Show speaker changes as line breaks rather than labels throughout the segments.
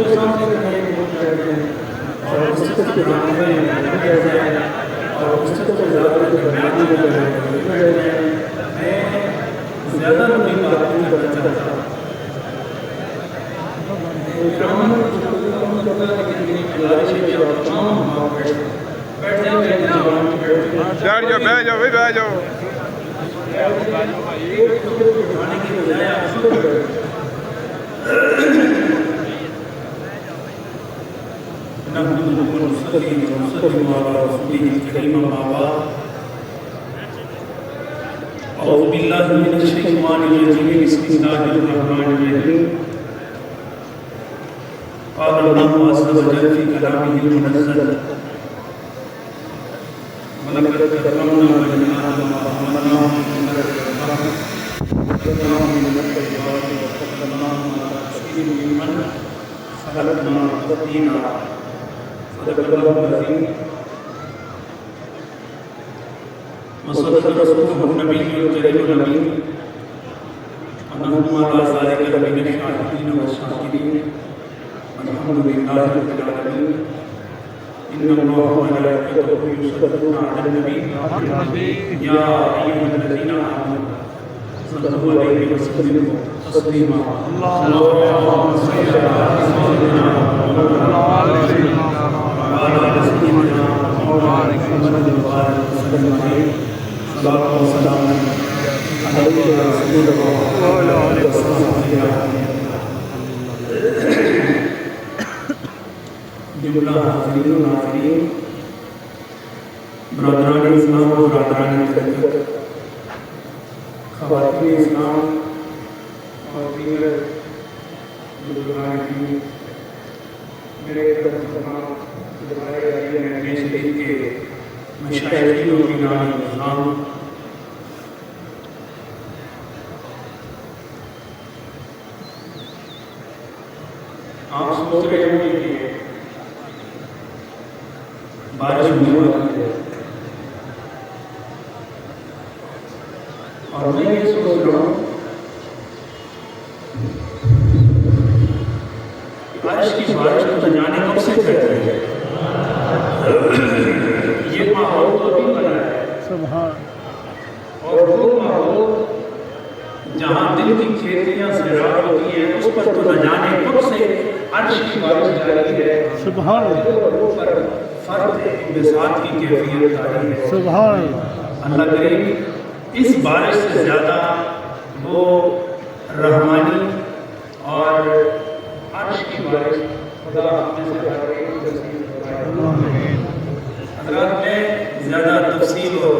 کے سامنے کھڑے ہوتے ہیں اور مسجد کے سامنے لگے رہتے ہیں اور مسجد کو زیادہ بنانے کے لیے لگے رہتے ہیں. میں زیادہ لمبی بات نہیں کرنا چاہتا. گزارش ہے کہ آپ تمام بیٹھ جاؤ بیٹھ جاؤ
بیٹھ جاؤ بیٹھ جاؤ.
کھانے کی بجائے آپ شروع کریں. نحمده ونصلي ونسلم على رسوله الكريم أما بعد. أعوذ بالله من الشيطان الرجيم بسم الله الرحمن الرحيم. قال الله عز وجل في كلامه المنزل ولقد كرمنا بني آدم وحملناهم في البر والبحر ورزقناهم من الطيبات وفضلناهم على كثير ممن خلقنا تفضيلا. صدق الله العظيم وصدق رسوله النبي الكريم الأمين ونحن على ذلك لمن الشاهدين والشاكرين والحمد لله رب العالمين. إن الله وملائكته يصلون على النبي يا أيها الذين آمنوا صلوا عليه وسلموا تسليما. اللهم صل على سيدنا محمد وعلى سيدنا وبارك محمد وعلى وسلم عليه. صلاة وسلام عليك يا رسول الله وعلى آله وصحبه أجمعين. جملہ حاضرین و ناظرین، برادران اسلام و برادران طریقت، خواتین اسلام اور دیگر بزرگان دین، میرے تمام دعائے عالیہ نبی شریف کے مشاہدین و امینان اسلام، آپ سوچ رہے ہوں کہ بارش ہونے والی ہے اور میں یہ سوچ رہا ہوں بارش کی بارش کو جانے کب سے کرتے ہیں. یہ ماحول تو ابھی بنا ہے اور وہ ماحول جہاں دل کی کھیتیاں زراعت ہوتی ہیں اس پر تو نہ جانے کب سے عرش کی بارش جاری ہے. سبحان اللہ. فرد انبساط کی کیفیت جاری ہے. سبحان اللہ. کریم اس بارش سے زیادہ وہ رحمانی اور عرش کی بارش خدا ہمیں سے حضرات میں زیادہ تفصیل ہو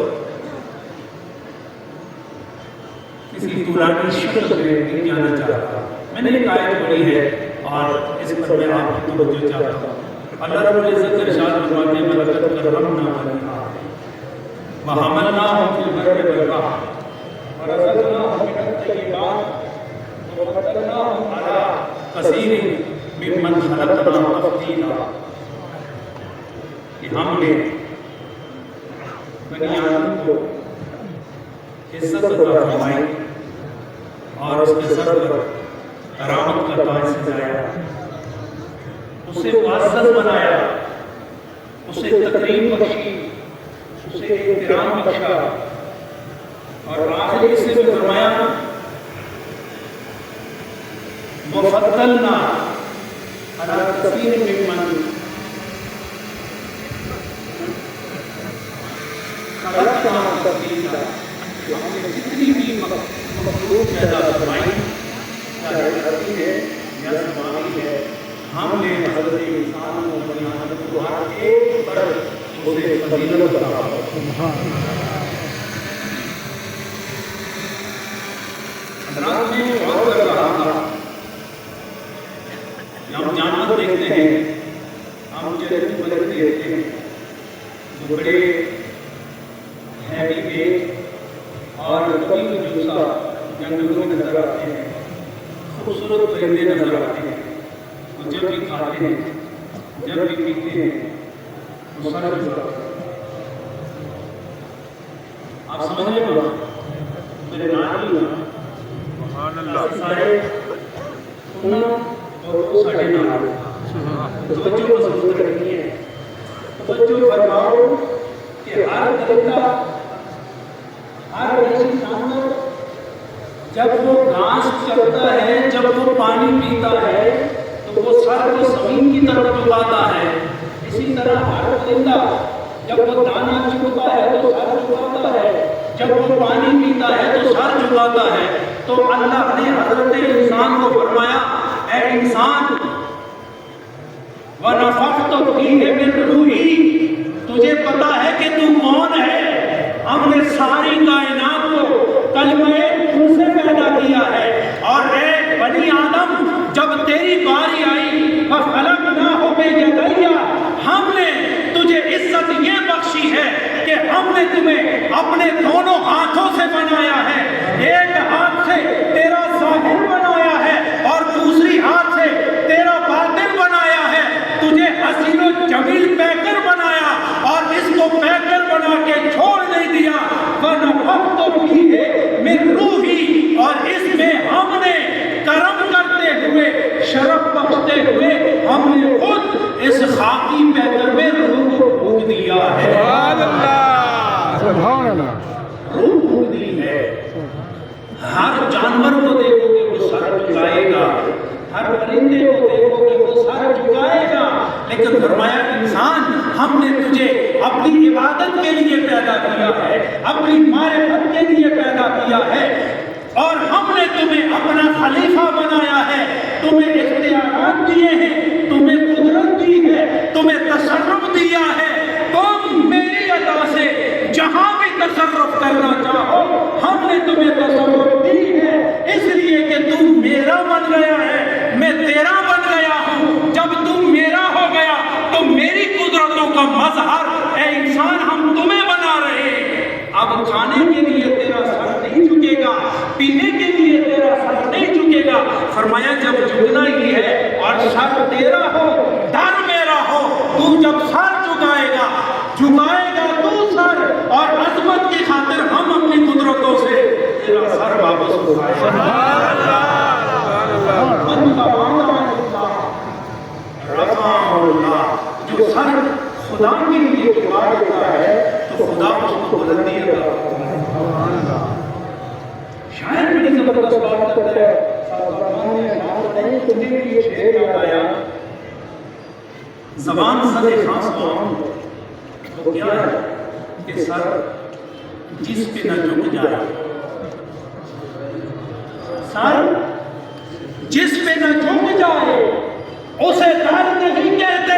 کسی طولانی شکل میں نہیں جانا چاہتا. میں نے ایک آیت پڑھی ہے اور اس پر میں آپ کی توجہ چاہتا ہوں. اللہ رب العزت ارشاد فرماتے ہیں وَلَقَدْ كَرَّمْنَا بَنِي آدَمَ وَحَمَلْنَاهُمْ فِي الْبَرِّ وَالْبَحْرِ وَرَزَقْنَاهُم مِّنَ الطَّيِّبَاتِ وَفَضَّلْنَاهُمْ عَلَىٰ كَثِيرٍ مِّمَّنْ خَلَقْنَا تَفْضِيلًا. کہ ہم نے بنی آدم کو عزت عطا فرمائی اور اس کے سر پر کرامت کا تاج سجایا، اسے معزز بنایا، اسے تکریم بخشی، اسے احترام بخشا اور آخر حصے میں فرمایا وَفَضَّلْنَا عَلَىٰ كَثِيرٍ مِّمَّنْ خَلَقْنَا تَفْضِيلًا. کہ ہم نے جتنی بھی مخلوق پیدا فرمائی چاہے عربی ہے یا سماوی ہے، ہم نے حضرت انسان و بنی آدم کو ہر ایک پر اسے فضیلت عطا فرمائی. حضرات میں غور کر رہا تھا کہ ہم جانور دیکھتے ہیں، ہم چرند پرند دیکھتے ہیں جو بڑے ہیوی ویٹ اور طویل جوسا جنگلوں میں نظر آتے ہیں، خوبصورت پرندے نظر آتے ہیں. جب بھی کھاتے ہیں، جب بھی پیتے ہیں، وہ سر جھکاتے ہیں. آپ سمجھ رہے ہو میرے نام سارے اور وہ ساڑھے نال توجہ مضبوط رکھنی ہے. توجہ فرماؤ کہ ہر درندہ ہر ایسی جانور جب وہ گھاس چرتا ہے جب وہ پانی پیتا ہے تو وہ سر کو زمین کی طرف جھکاتا ہے. اسی طرح ہر درندہ جب وہ دانا چگتا ہے تو سر جھکاتا ہے, جب وہ پانی پیتا ہے تو سر جھکاتا ہے. تو اللہ نے حضرت انسان کو فرمایا اے انسان وَنَفَخْتُ فِيهِ مِنْ رُوحِي, تجھے پتا ہے کہ تو کون ہے. ہم نے ساری کائنات کو کلمہ کن سے پیدا کیا ہے. اور اے بنی آدم جب تیری باری آئی فَخَلَقْنَاهُ بِيَدَيَّ, ہم نے تجھے عزت یہ بخشی ہے کہ ہم نے تمہیں اپنے دونوں ہاتھوں سے بنایا ہے. ایک ہاتھ سے تیرا ظاہر بنایا ہے اور دوسری ہاتھ سے تیرا باطن بنایا ہے. تجھے حسین و جمیل پیکر بنایا اور اس کو پیکر بنا کے چھوڑ نہیں دیا. وَنَفَخْتُ فِيهِ مِنْ رُوحِي, اور اس میں ہم نے کرم کرتے ہوئے شرف بخشتے ہوئے ہم نے خود اس خاکی پیکر میں روح کو پھونک دیا ہے.
سبحان اللہ.
روح پھونک دی ہے. ہر جانور کو دیکھو کہ وہ سر جھکائے گا, ہر پرندے کو دیکھو کہ وہ سر جھکائے گا, لیکن فرمایا انسان ہم نے تجھے اپنی عبادت کے لیے پیدا کیا ہے, اپنی معرفت کے لیے پیدا کیا ہے, اور ہم نے تمہیں اپنا خلیفہ بنایا ہے. تمہیں اختیارات دیے ہیں, تمہیں قدرت دی ہے, تمہیں تصرف دیا ہے. تم میری عطا سے جہاں بھی تصرف کرنا چاہو ہم نے تمہیں تصرف دی ہے, اس لیے کہ تم میرا بن گیا ہے, میں تیرا بن گیا ہوں. جب تم میرا ہو گیا تو میری قدرتوں کا مظہر اے انسان ہم تمہیں بنا رہے ہیں. اب کھانے کے لیے تیرا سر نہیں جھکے گا, پینے کے لیے تیرا سر نہیں جھکے گا. فرمایا جب جھکنا ہی ہے اور سر تیرا ہو در میرا ہو, تو جب سر جھکائے گا تو سر, اور عظمت کی خاطر ہم اپنی قدرتوں سے تیرا سر واپس اٹھائیں گے. جو سر خدا کے لیے جھکا دیتا ہے تو خدا اس کو بلندی عطا کرتا ہے. شاعر بڑی زبردست بات کرتا ہے, تمہیں یہ شعر یاد آیا, زبان سر خاص قوم وہ کیا ہے کہ سر جس پہ نہ جھک جائے, سر جس پہ نہ جھک جائے اسے در نہیں کہتے.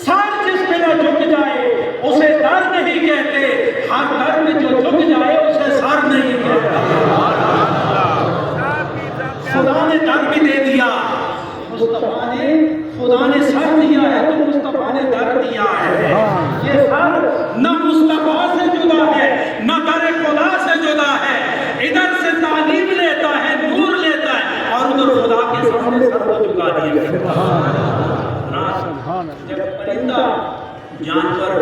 سر جس پہ نہ جھک جائے اسے در نہیں کہتے, ہر در میں جو جھک جائے اسے سر نہیں کہتا. خدا نے در بھی دے دیا, خدا نے سر دیا ہے تو مصطفیٰ نے در دیا ہے. یہ سر نہ مصطفیٰ سے جدا ہے نہ در خدا سے جدا ہے. ادھر سے تعلیم لیتا ہے, نور لیتا ہے, اور ادھر خدا کے سامنے سر کو جھکا دیا. جب پرندہ جانور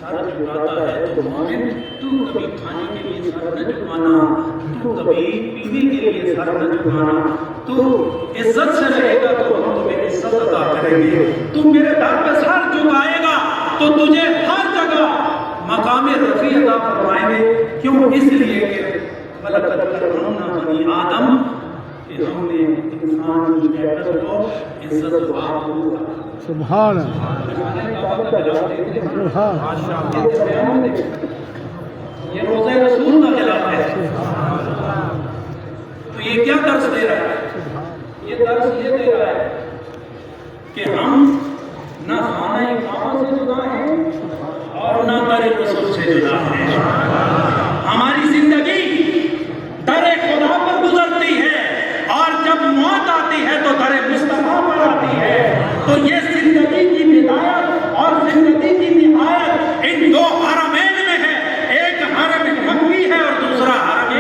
سر جھکاتا ہے تو مومن تو کبھی کھانے کے لیے سر نہ جھکانا, تو کبھی پینے کے لیے سر نہ جھکانا. تو عزت سے رہے گا تو ہم تمہیں عزت عطا کریں گے. تو میرے در پہ سر جھکائے گا تو تجھے ہر جگہ مقام رفیع عطا فرمائیں گے. کیوں؟ اس لیے کہ وَلَقَدْ كَرَّمْنَا بَنِي آدم, کہ ہم نے انسان کی پیکر کو عزت و آبرو کا.
سبحان
یہ روزہ رسول کا خلاف ہے. تو یہ کیا درس دے رہا ہے؟ یہ درس یہ دے رہا ہے کہ ہم نہ خانہ کعبہ سے جدا ہیں اور نہ در رسول سے جدا ہیں. ہماری زندگی در خدا پر گزرتی ہے, اور جب موت آتی ہے تو در مصطفیٰ پر آتی ہے. تو یہ زندگی کی بدایت اور زندگی کی نہایت ان دو حرمین میں ہے. ایک حرم مکوی ہے اور دوسرا حرم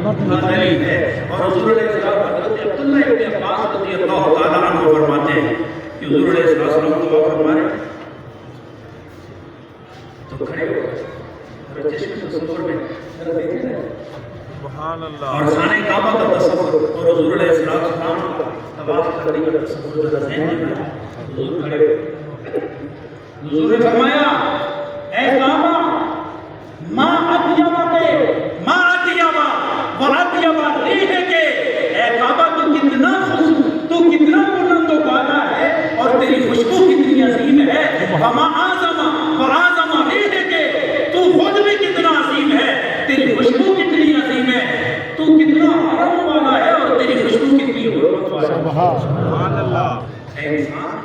مدنی ہے. اور حضور علیہ السلام حضرت عبداللہ ابن عباس رضی اللہ تعالیٰ عنہ فرماتے ہیں کہ حضور علیہ السلام کو فرمانے تو کھڑے ہو گئے چشم تصور میں
سبحان اللہ,
اور خانہ کعبہ کا تصور, اور حضور علیہ السلام طواف کرنے کا تصور ذرا ذہن میں آیا۔ حضور کھڑے حضور نے فرمایا اے کعبہ ما اطیبا واطیبا ریحک، اے کعبہ تو کتنا بلند و بالا ہے اور تیری خوشبو کتنی عظیم ہے، وما اعظم واعظم ریحک، تو خود بھی کتنا عظیم ہے، تیری خوشبو کتنی عظیم ہے، تو کتنا حرم والا ہے اور تیری خوشبو کتنی حرمت والا ہے۔ سبحان اللہ۔ اے انسان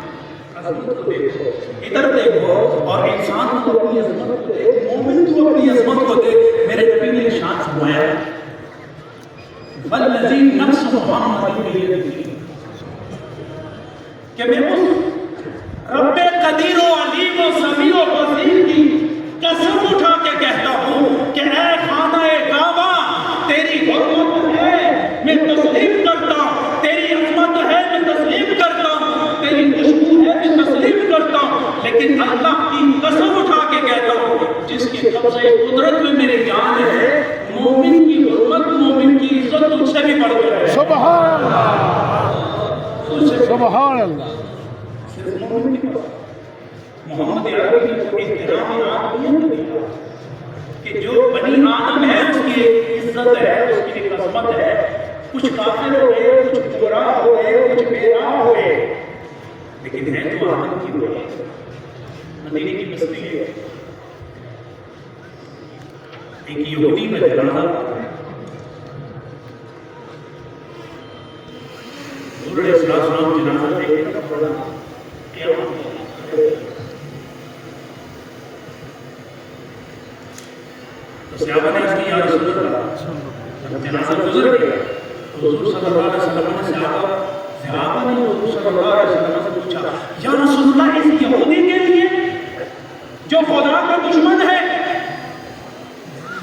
عظمت کو دیکھو، ادھر دیکھو اور انسان کو اپنی عظمت کو دیکھ، مومن کو اپنی عظمت کو دیکھ۔ میرے نبی نے ارشاد فرمایا والذی نفس محمد بیدہ، کہ میں اس رب قدیر و علیم و سمیع و بصیر کی قسم اٹھا کے کہتا ہوں کہ اے خانہ کعبہ تیری حرمت ہے میں تسلیم کرتا ہوں، تیری عظمت ہے میں تسلیم کرتا ہوں، تیری خوشبو ہے میں تسلیم کرتا ہوں، لیکن اللہ کی قسم اٹھا کے کہتا ہوں جس کے قبضہ قدرت میں میری جان ہے، مومن کی حرمت مومن کی عزت تجھ سے بھی بڑھ کر ہے۔
سبحان اللہ، سبحان اللہ۔
صرف مومن کی بات محمد عربی کی احترام عالمیت کہ جو بنی آدم ہے اس کی عزت ہے، اس کی عظمت ہے، کچھ کافر ہوئے، کچھ گمراہ ہوئے، کچھ بے راہ ہوئے، لیکن ہے تو آدم کی ہوئے، مدینے کی بستی ہے۔ ایک یہودی میں جنازہ حضور علیہ السلام جنازہ دیکھ کر پڑھا قیامت تو صحابہ نے اس کی یا رسول اللہ جنازہ گزر گیا، حضور صلی اللہ علیہ وسلم نے صحابہ نے حضور صلی اللہ علیہ وسلم سے پوچھا یا رسول اللہ اس یہودی کے لیے جو خدا کا دشمن ہے،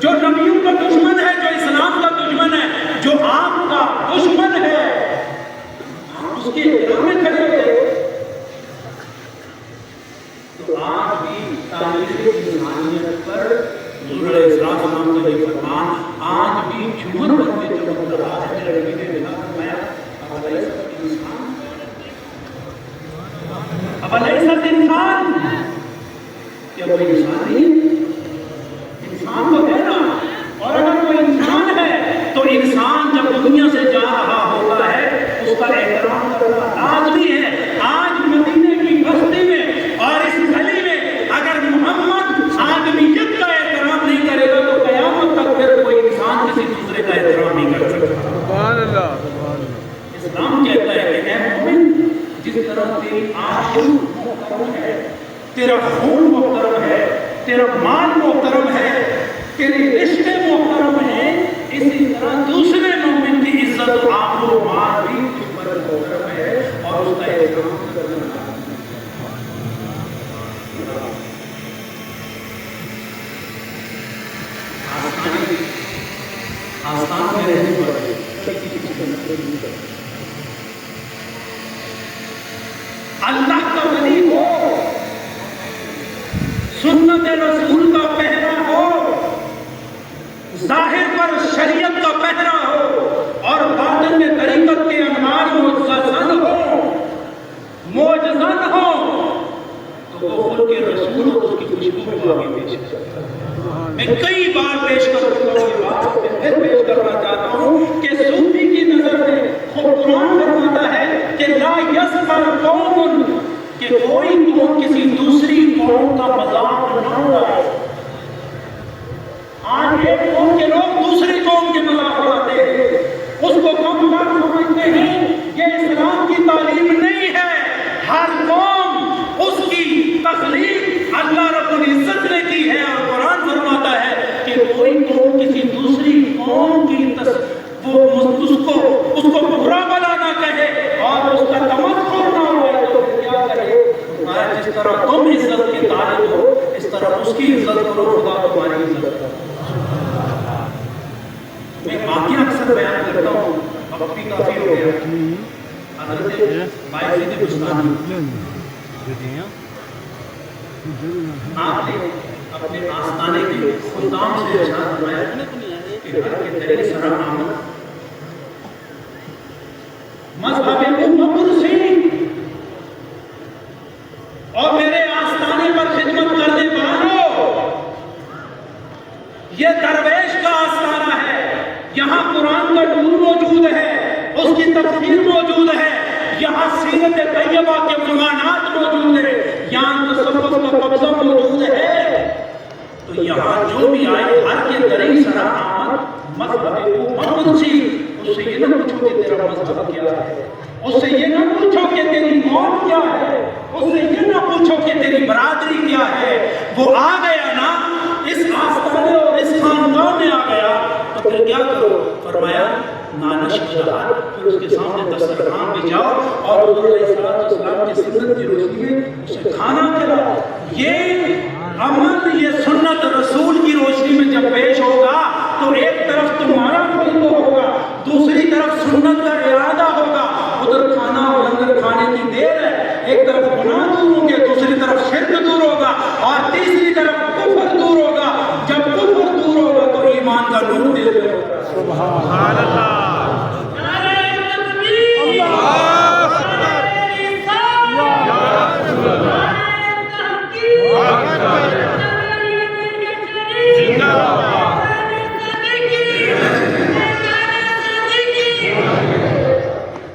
جو نبیوں کا دشمن ہے، جو اسلام کا دشمن ہے، جو آپ کا دشمن ہے، اس کے احترام میں کھڑے ہوئے، تو آج بھی تاریخ انسانیت پر حضور علیہ السلام کا یہ فرمان آج بھی جھومر بن کے چمک رہا ہے۔ میرے نبی نے بنا فرمایا اب علیہ انسان کیا وہ انسان نہیں ہے؟ انسان تو ہے نا، اور اگر کوئی انسان ہے تو انسان جب دنیا سے جا رہا ہوتا ہے اس کا احترام کرنا لازمی ہے۔ آج مدینے کی بستی میں اور اس گلی میں اگر محمد آدمیت کا احترام نہیں کرے گا تو قیامت تک پھر کوئی انسان کسی دوسرے کا احترام نہیں کر سکتا۔
سبحان اللہ۔
اسلام کہتا ہے کہ اے مومن جس طرح تیری آبرو محترم ہے، تیرا خون محترم ہے، تیرا مال محترم ہے، تیرے رشتے محترم ہیں، اسی طرح دوسرے مومن کی عزت و آبرو مال بھی محترم ہے اور اس کا احترام کرنا آسان میں رہنے والے اللہ کا ولی ہو، سنت رسول کا پہرا ہو، ظاہر پر شریعت کا پہرا ہو اور باطن میں طریقت کے انوار معجزہ ہو، معجزہ ہو، تو وہ خود کے رسول کو اس کی خوشبو کو آگے پیش کرتا ہے۔ میں کئی بار پیش کر چکا ہوں، یہ بات پھر پیش کرنا چاہتا ہوں کہ صوفی کی نظر میں خود قرآن فرماتا ہے کہ لا یسخر قوم، کہ کوئی قوم کسی دوسری قوم کا مذاق نہ اڑائے۔ آج ایک قوم کے لوگ دوسری قوم کے مذاق اڑاتے ہیں، اس کو کم تر سمجھتے ہیں، یہ اسلام کی تعلیم نہیں ہے۔ ہر قوم اس کی تخلیق اللہ رب العزت نے کی ہے اور قرآن فرماتا ہے کہ کوئی قوم کسی دوسری قوم کی اس کو برا بلا نہ کہے اور اس کا تمسخر نہ ہوئے تو کیا کرے؟ جس طرح تم عزت کے طالب ہو اس طرح اس کی عزت کرو، خدا تمہاری عزت کرو۔ میں واقعہ اکثر بیان کرتا ہوں، وقت بھی کافی ہو گیا۔ حضرت باعزید بستانی آپ نے اپنے آستانے کے خدام سے ارشاد فرمایا کہ گھر کے تیرے سرا آمد مذہب طیبہ کے عنوانات موجود ہیں، یہاں تصوف کا قبضہ موجود ہے، تو یہاں جو بھی آئے ہر کے درئی سرا آمد مذہب محمد سی، اس سے یہ نہ پوچھو کہ تیرا مذہب کیا ہے، اس سے یہ نہ پوچھو کہ تیری قوم کیا ہے، اس سے یہ نہ پوچھو کہ تیری برادری کیا ہے، وہ آ گیا نا اس آستانے اور اس خاندان میں آ گیا تو پھر کیا کرو؟ فرمایا نانش شہاد، پھر اس کے سامنے دسترخوان پہ جاؤ اور حضور علیہ السلام کی سنت کی روشنی میں اسے کھانا کھلاؤ۔ یہ عمل، یہ سنت رسول کی روشنی میں جب پیش ہوگا تو ایک طرف تمہارا فضل ہوگا، دوسری طرف سنت کا ارادہ ہوگا، ادھر کھانا اور لنگر کھانے کی دیر ہے، ایک طرف گناہ دور ہوں گے، دوسری طرف شرک دور ہوگا اور تیسری طرف کفر دور ہوگا۔ جب کفر دور ہوگا تو ایمان کا نور دل میں ہوگا۔ سبحان اللہ۔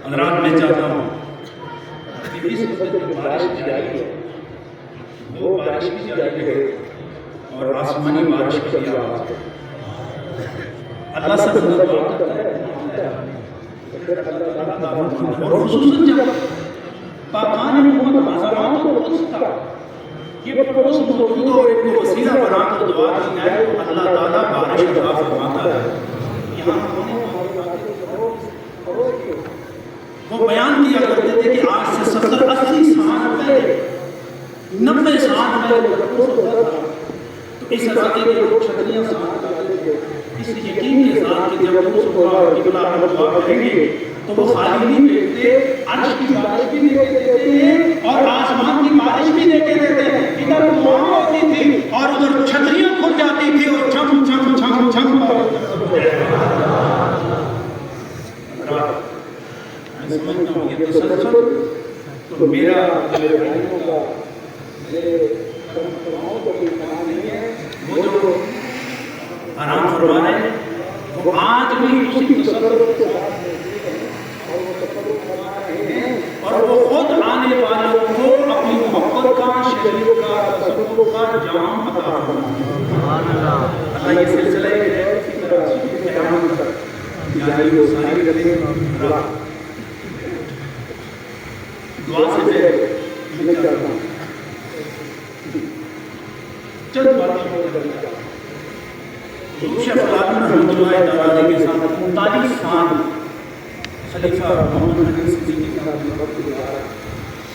حضرات میں چاہتا ہوں کہ اس وقت جو بارش جاری ہے وہ بارش بھی جاری ہے اور آسمانی بارش کی آواز ہے۔ اللہ سے دعا کرتا ہے اور خصوصاً جب پاکان محمد مزارات کو پوچھتا یہ پڑوس موجود اور ایک کو وسیلہ بنا کر دعا کی جائے تو اللہ تعالیٰ بارش عطا فرماتا ہے۔ یہاں وہ بیان کیا کرتے تھے کہ آج سے 70-80 سال پہلے 90 سال پہلے تو اس علاقے کے لوگ چھتریاں ساتھ لاتے تھے اس یقین کے ساتھ کہ جب وہ صبح قبلہ ہم دعا کریں گے تو وہ خالی نہیں دیتے، عرش کی بارش بھی دے کے دیتے ہیں اور آسمان کی بارش بھی دے کے دیتے ہیں۔ ادھر دعا ہوتی تھی اور ادھر چھتریاں کھل جاتی تھی اور چھم چھم چھم چھم میں سمجھتا ہوں یہ تسلسل تو میرا میرے بھائیوں کا میرے پرمپراؤں کا کوئی کام نہیں ہے، وہ جو آرام فرما رہے ہیں وہ آج بھی اسی تسلسل کے ساتھ اور وہ تسلسل فرما رہے ہیں اور وہ خود آنے والوں کو اپنی محبت کا، شریعت کا، تصوف کا جام عطا فرمائے۔ اللہ یہ سلسلہ ہے اسی طرح قیامت تک جاری و ساری رہے۔ دعا سے میں چاہتا ہوں چند باتیں کرنا چاہتا ہوں۔ حضور شیخ العالمین رحمۃ اللہ تعالیٰ کے ساتھ 39 سال خلیفہ محمد حنیف صدیقی کے ساتھ وقت گزارا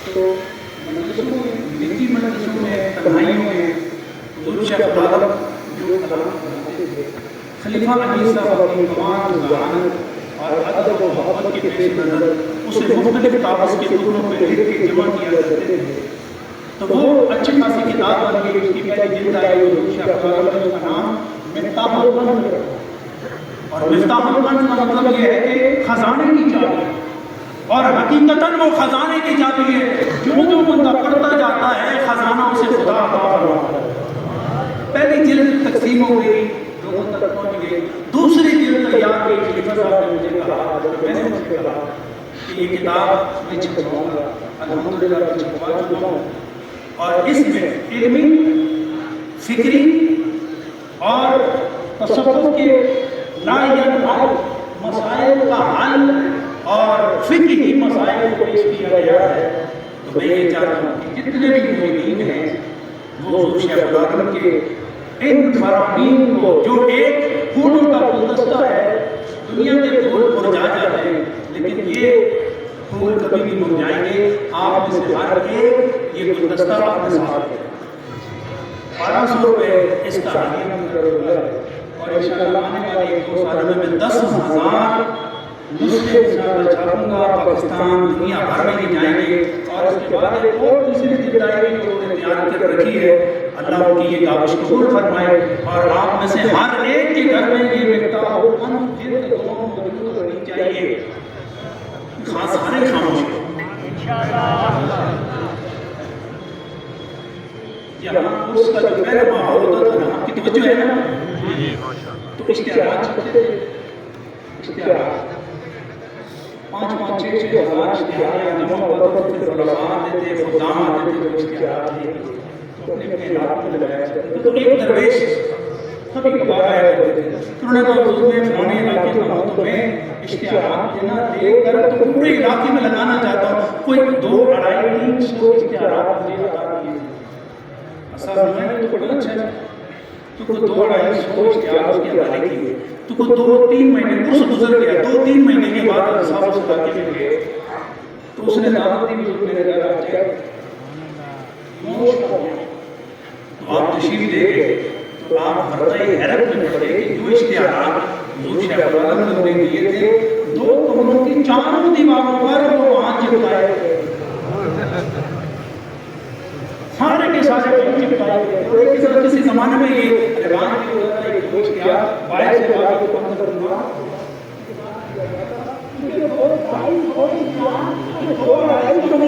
تو مجلسوں میں، نجی مجلسوں میں، تنہائیوں میں حضور شیخ العالمین جو کلام فرماتے تھے خلیفہ حنیف صاحب اپنی کمال، ذہانت اور ادب و محبت کے پیش نظر اسے مختلف کاغذ کے ٹکڑوں پہ لکھ کے جمع کیا کرتے تھے تو وہ اچھی خاصی کتاب بن گئی۔ اس کی پہلی جلد آئی حضور شیخ العالمین کا نام مفتاح الکنز اور مفتاح الکنز کا مطلب یہ ہے کہ خزانے کی چابی، اور حقیقتاً وہ خزانے کی چابی ہے، جو بندہ پڑھتا جاتا ہے خزانہ اسے خدا عطا فرماتا ہے۔ پہلی جلد تقسیم ہو گئی، لوگوں تک پہنچ گئی، دوسری جلد تیار کی، خلیفہ صاحب نے مجھے کہا، میں نے مجھ سے کہا کہ یہ کتاب میں چھپواؤں گا، الحمدللہ میں چھپوا چکا ہوں اور اس میں علمی، فکری اور تصوف کے لائن حل مسائل کا حل اور فقہی مسائل کو پیش کیا گیا ہے۔ تو میں یہ چاہتا ہوں کہ جتنے بھی مومنین ہیں وہ حضور شیخ العالمین کے ان فرامین کو جو ایک پھولوں کا گلدستہ ہے، دنیا کے پھول مرجھا جاتے ہیں لیکن یہ پھول کبھی بھی مرجھائیں گے، آپ میں سے ہر ایک یہ گلدستہ اپنے ساتھ ہے۔ 1200 روپے اس کا ہدیہ ہم ضرور ہے اور انشاءاللہ آنے والے 2 سالوں میں 10,000 نسخے انشاءاللہ چھاپوں گا، پاکستان دنیا بھر میں بھی جائیں گے اور اس کے بعد ایک اور دوسری جلدائی جو انہوں نے تیار کر رکھی ہے، اللہ ان کی یہ کاوش قبول فرمائے اور آپ میں سے ہر ایک کے گھر میں یہ مفتاح الکنز جلد دونوں موجود ہونی چاہیے۔ خاص سارے خاموش ہیں یہاں اس کا جو پہلا ماحول ہوتا تھا آپ کی توجہ ہے نا، تو اشتہارات چھپتے تھے، اشتہارات 5 6,000 اشتہار جمع ہوتا تھا، پھر علماء آتے تھے، خدام آتے تھے، وہ اشتہار لے کے تو اپنے اپنے علاقوں میں لگایا کرتے تھے۔ تو ایک درویش کبھی کبھار آیا کرتے تھے، انہوں نے کہا حضور میں فلانے علاقے کا ہوں تو میں اشتہارات دینا دیکھ کر تو پورے علاقے میں لگانا چاہتا ہوں، کوئی 2-2.5-300 اشتہارات مجھے عطا کیے۔ اصل میں تو بڑا اچھا ہے، تو کو 2-2.5 اشتہار اس کے حوالے کیے، تو کو 2-3 مہینے کچھ گزر گیا، 2-3 مہینے کے بعد صاحب اس علاقے میں گئے تو اس نے دعوت دی حضور میرے گھر آ جائے تو آپ تشریف لے گئے تو آپ مرتبہ حیرت میں پڑے کہ جو اشتہارات حضور شیخ العالم نے دیے تھے 2 کمروں کی 4 دیواروں پر وہ وہاں چپکائے گئے، سارے کے سارے چپکائے گئے۔ تو ایک طرح کسی زمانے میں یہ اعلان بھی ہوتا ہے کہ جو اشتہار باہر سے لگا کے اندر ہوا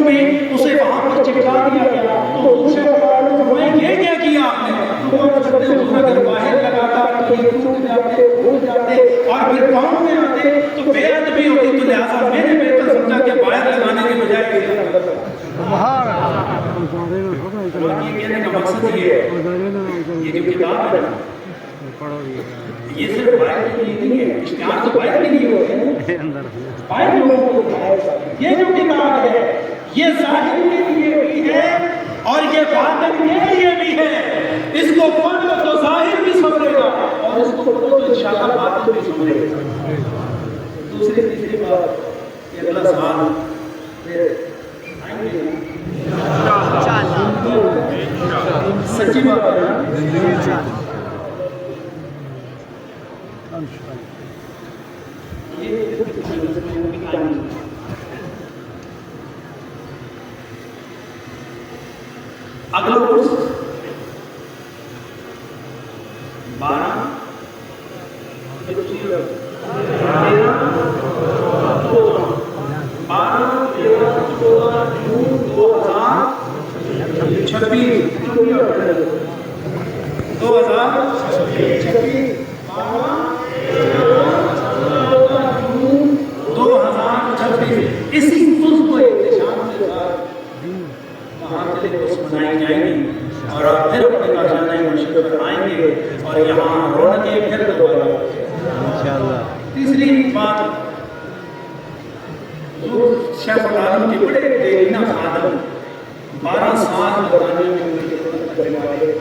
میں اسے وہاں پر چپکا دیا گیا، تو حضور شیخ العالم نے فرمایا یہ کیا کیا آپ نے؟ تو حضور اگر باہر لگاتا تو یہ ٹوٹ جاتے، بھول جاتے اور پھر کام میں آتے تو بے ادبی ہوتی، تو لہٰذا میں نے بہتر سمجھا کہ باہر لگانے کے بجائے یہ اندر لگا۔ یہ کہنے کا مقصد یہ ہے، یہ جو کتاب ہے یہ صرف باہر کے لیے نہیں ہے، اشتہار تو باہر کے لیے ہوتے ہیں، باہر لوگوں کو دکھایا جاتا ہے۔ یہ جو کتاب ہے یہ ظاہر کے لیے بھی ہے اور یہ باطن کے لیے بھی ہے، اس کو پڑھ لو تو ظاہر بھی سمجھے گا اور اس کو پڑھو تو انشاءاللہ باطن بھی سمجھے گا۔ دوسری تیسری بات یہ اگلا سوال آئیں گے سچی بات ہے نا، اگلا کورس 12 اسی کو احتشام کے ساتھ وہاں سے منائی جائیں گی اور آپ پھر اپنے کارخانے منشد پر آئیں گے اور یہاں رونقیں پھر دوبارہ انشاءاللہ۔ تیسری بات حضور شیخ العالم کے بڑے دیرینہ خادم 12 سال برطانیہ میں ان کی خدمت کرنے والے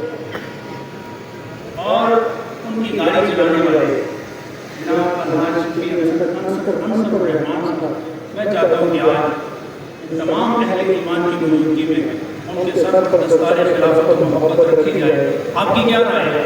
اور ان کی گاڑی چلانے والے جناب الحاج منصور الرحمان صاحب، میں چاہتا ہوں کہ آج تمام اہل ایمان کی موجودگی میں ان کے سر پر دستار خلافت و محبت رکھی جائے۔ آپ کی کیا رائے ہے؟